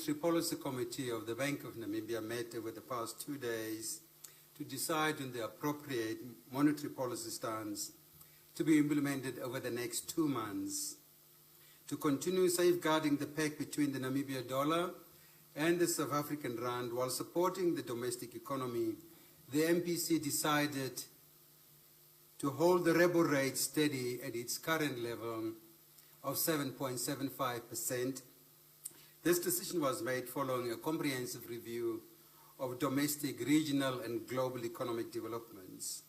Monetary Policy Committee of the Bank of Namibia met over the past 2 days to decide on the appropriate monetary policy stance to be implemented over the next 2 months. To continue safeguarding the peg between the Namibia dollar and the South African rand while supporting the domestic economy, the MPC decided to hold the repo rate steady at its current level of 7.75%. This decision was made following a comprehensive review of domestic, regional, and global economic developments.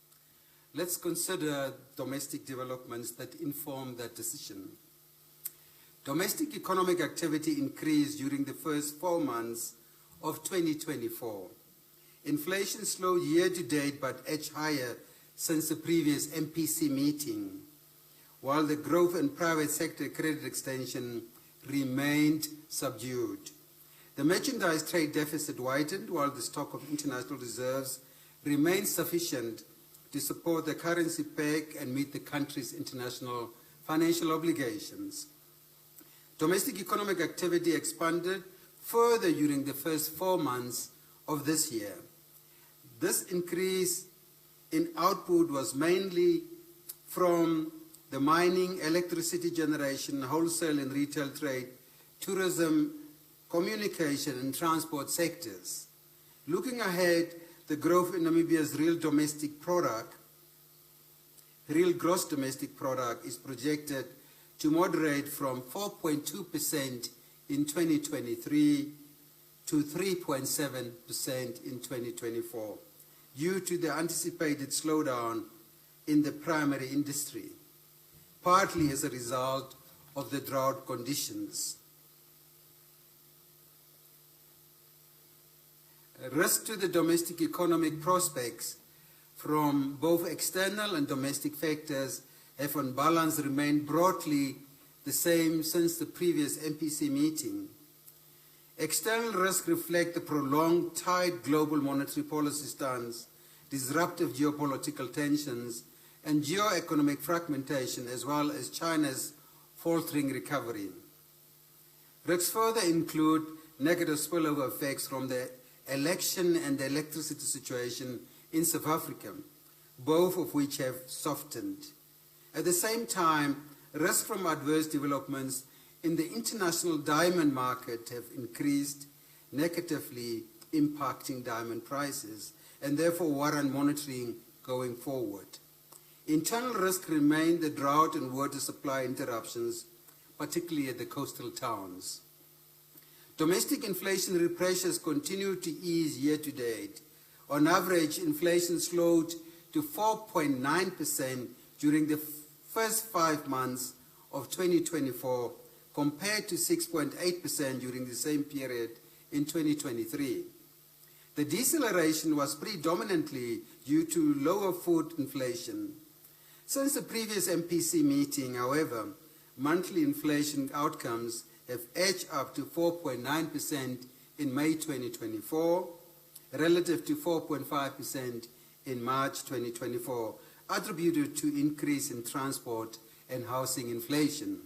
Let's consider domestic developments that inform that decision. Domestic economic activity increased during the first 4 months of 2024. Inflation slowed year to date but edged higher since the previous MPC meeting, while the growth in private sector credit extension remained subdued. The merchandise trade deficit widened while the stock of international reserves remained sufficient to support the currency peg and meet the country's international financial obligations. Domestic economic activity expanded further during the first 4 months of this year. This increase in output was mainly from the mining, electricity generation, wholesale and retail trade, tourism, communication and transport sectors. Looking ahead, the growth in Namibia's real gross domestic product is projected to moderate from 4.2% in 2023 to 3.7% in 2024 due to the anticipated slowdown in the primary industry, partly as a result of the drought conditions. Risk to the domestic economic prospects from both external and domestic factors have on balance remained broadly the same since the previous MPC meeting. External risks reflect the prolonged tight global monetary policy stance, disruptive geopolitical tensions, and geo-economic fragmentation, as well as China's faltering recovery. Risks further include negative spillover effects from the election and the electricity situation in South Africa, both of which have softened. At the same time, risks from adverse developments in the international diamond market have increased, negatively impacting diamond prices, and therefore warrant monitoring going forward. Internal risks remain the drought and water supply interruptions, particularly at the coastal towns. Domestic inflationary pressures continue to ease year to date. On average, inflation slowed to 4.9% during the first 5 months of 2024, compared to 6.8% during the same period in 2023. The deceleration was predominantly due to lower food inflation. Since the previous MPC meeting, however, monthly inflation outcomes have edged up to 4.9% in May 2024, relative to 4.5% in March 2024, attributed to increase in transport and housing inflation.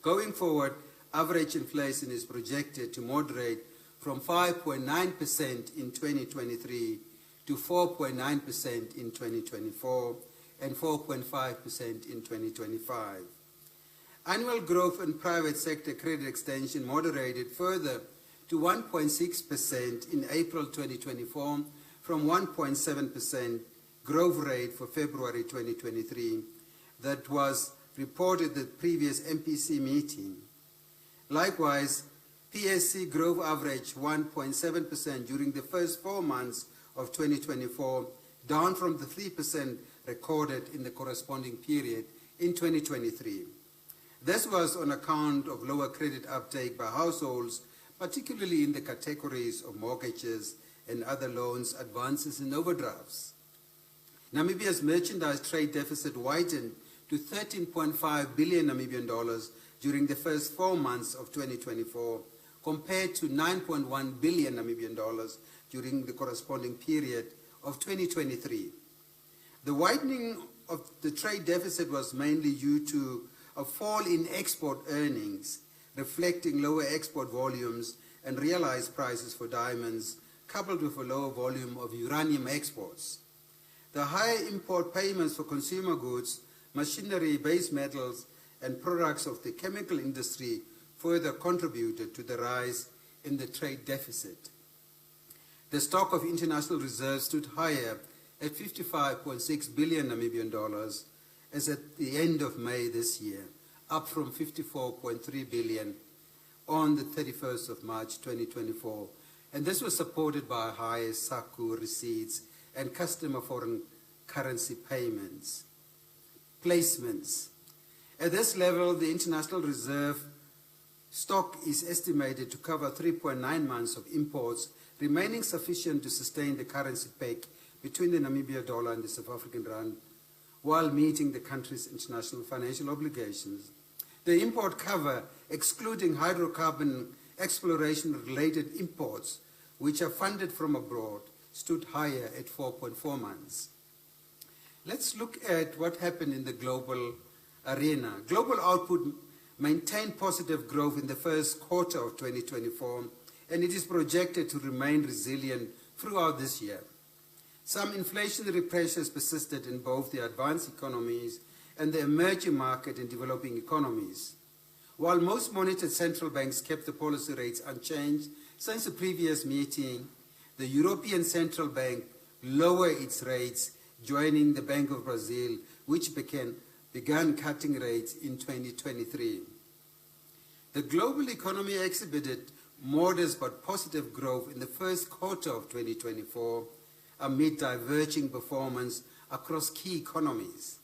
Going forward, average inflation is projected to moderate from 5.9% in 2023 to 4.9% in 2024 and 4.5% in 2025. Annual growth in private sector credit extension moderated further to 1.6% in April 2024 from 1.7% growth rate for February 2023 that was reported at the previous MPC meeting. Likewise, PSC growth averaged 1.7% during the first 4 months of 2024, down from the 3% recorded in the corresponding period in 2023. This was on account of lower credit uptake by households, particularly in the categories of mortgages and other loans, advances and overdrafts. Namibia's merchandise trade deficit widened to 13.5 billion Namibian dollars during the first 4 months of 2024, compared to 9.1 billion Namibian dollars during the corresponding period of 2023. The widening of the trade deficit was mainly due to a fall in export earnings, reflecting lower export volumes and realized prices for diamonds, coupled with a lower volume of uranium exports. The higher import payments for consumer goods, machinery, base metals, and products of the chemical industry further contributed to the rise in the trade deficit. The stock of international reserves stood higher at 55.6 billion Namibian dollars as at the end of May this year, up from 54.3 billion on the 31st of March 2024. And this was supported by higher SACU receipts and customer foreign currency placements. At this level, the international reserve stock is estimated to cover 3.9 months of imports, remaining sufficient to sustain the currency peg between the Namibia dollar and the South African rand, while meeting the country's international financial obligations. The import cover, excluding hydrocarbon exploration-related imports, which are funded from abroad, stood higher at 4.4 months. Let's look at what happened in the global arena. Global output maintained positive growth in the first quarter of 2024, and it is projected to remain resilient throughout this year. Some inflationary pressures persisted in both the advanced economies and the emerging market and developing economies. While most monitored central banks kept the policy rates unchanged since the previous meeting, the European Central Bank lowered its rates, joining the Bank of Brazil, which began cutting rates in 2023. The global economy exhibited modest but positive growth in the first quarter of 2024 amid diverging performance across key economies.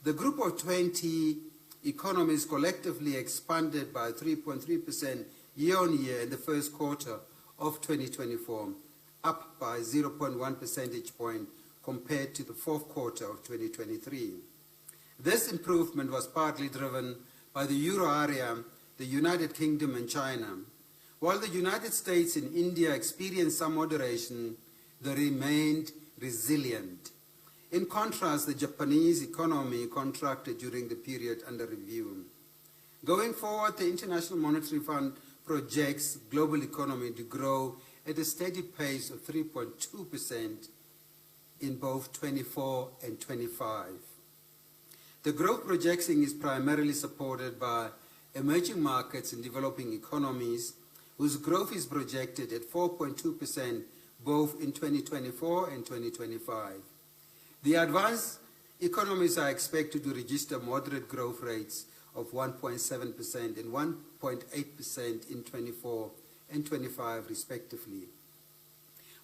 The group of 20 economies collectively expanded by 3.3% year-on-year in the first quarter of 2024, up by 0.1 percentage point compared to the fourth quarter of 2023. This improvement was partly driven by the Euro area, the United Kingdom and China. While the United States and India experienced some moderation, they remained resilient. In contrast, the Japanese economy contracted during the period under review. Going forward, the International Monetary Fund projects global economy to grow at a steady pace of 3.2% in both 24 and 25. The growth projection is primarily supported by emerging markets and developing economies, whose growth is projected at 4.2% both in 2024 and 2025. The advanced economies are expected to register moderate growth rates of 1.7% and 1.8% in 24 and 25 respectively.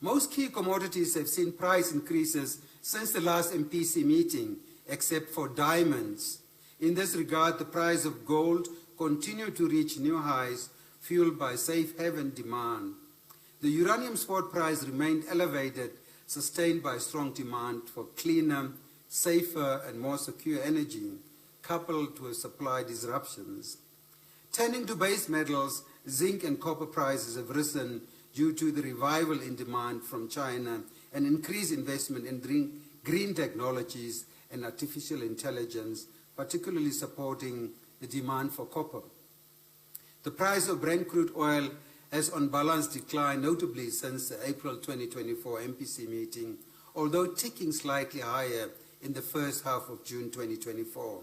Most key commodities have seen price increases since the last MPC meeting, except for diamonds. In this regard, the price of gold continued to reach new highs, fueled by safe haven demand. The uranium spot price remained elevated, sustained by strong demand for cleaner, safer, and more secure energy, coupled with supply disruptions. Turning to base metals, zinc and copper prices have risen due to the revival in demand from China and increased investment in green technologies and artificial intelligence, particularly supporting the demand for copper. The price of Brent crude oil has on balance declined notably since the April 2024 MPC meeting, although ticking slightly higher in the first half of June 2024.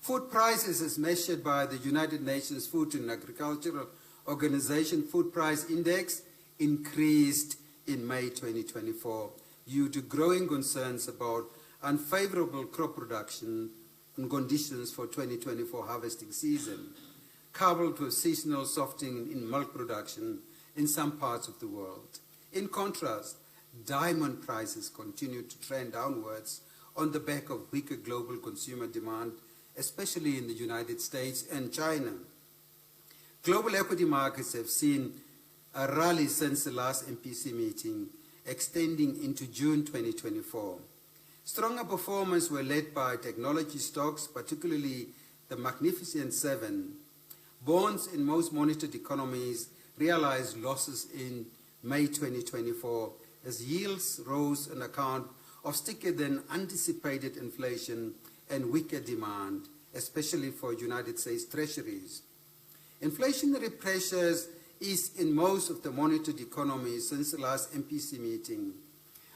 Food prices, as measured by the United Nations Food and Agricultural Organization Food Price Index, increased in May 2024 due to growing concerns about unfavorable crop production and conditions for 2024 harvesting season, coupled with seasonal softening in milk production in some parts of the world. In contrast, diamond prices continue to trend downwards on the back of weaker global consumer demand, especially in the United States and China. Global equity markets have seen a rally since the last MPC meeting, extending into June 2024. Stronger performance were led by technology stocks, particularly the Magnificent Seven. Bonds in most monitored economies realized losses in May 2024 as yields rose on account of stickier than anticipated inflation and weaker demand, especially for United States treasuries. Inflationary pressures is in most of the monitored economies since the last MPC meeting.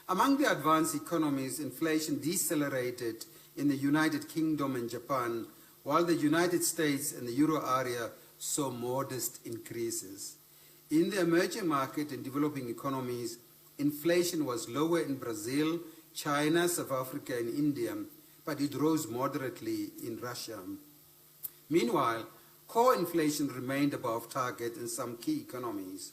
Among the advanced economies, inflation decelerated in the United Kingdom and Japan, while the United States and the Euro area saw modest increases. In the emerging market and developing economies, inflation was lower in Brazil, China, South Africa, and India, but it rose moderately in Russia. Meanwhile, core inflation remained above target in some key economies.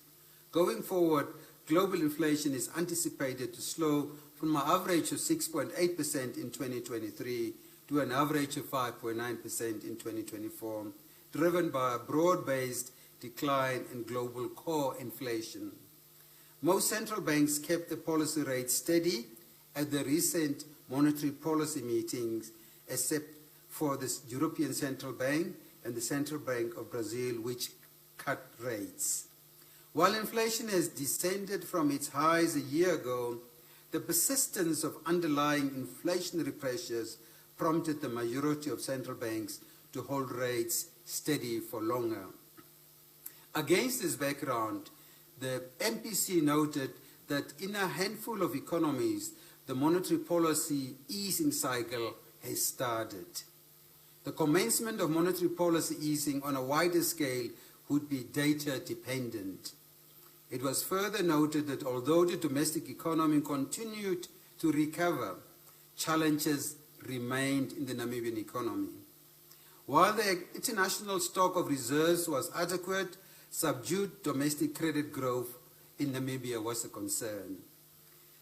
Going forward, global inflation is anticipated to slow from an average of 6.8% in 2023 to an average of 5.9% in 2024, driven by a broad-based decline in global core inflation. Most central banks kept the policy rate steady at the recent monetary policy meetings, except for the European Central Bank and the Central Bank of Brazil, which cut rates. While inflation has descended from its highs a year ago, the persistence of underlying inflationary pressures prompted the majority of central banks to hold rates steady for longer. Against this background, the MPC noted that in a handful of economies, the monetary policy easing cycle has started. The commencement of monetary policy easing on a wider scale would be data dependent. It was further noted that although the domestic economy continued to recover, challenges remained in the Namibian economy. While the international stock of reserves was adequate, subdued domestic credit growth in Namibia was a concern.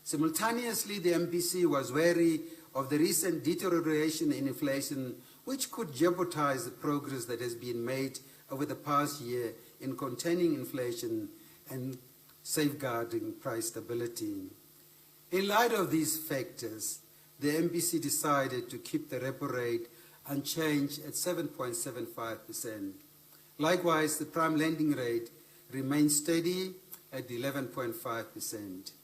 Simultaneously, the MPC was wary of the recent deterioration in inflation, which could jeopardize the progress that has been made over the past year in containing inflation and safeguarding price stability. In light of these factors, the MPC decided to keep the repo rate unchanged at 7.75%. Likewise, the prime lending rate remained steady at 11.5%.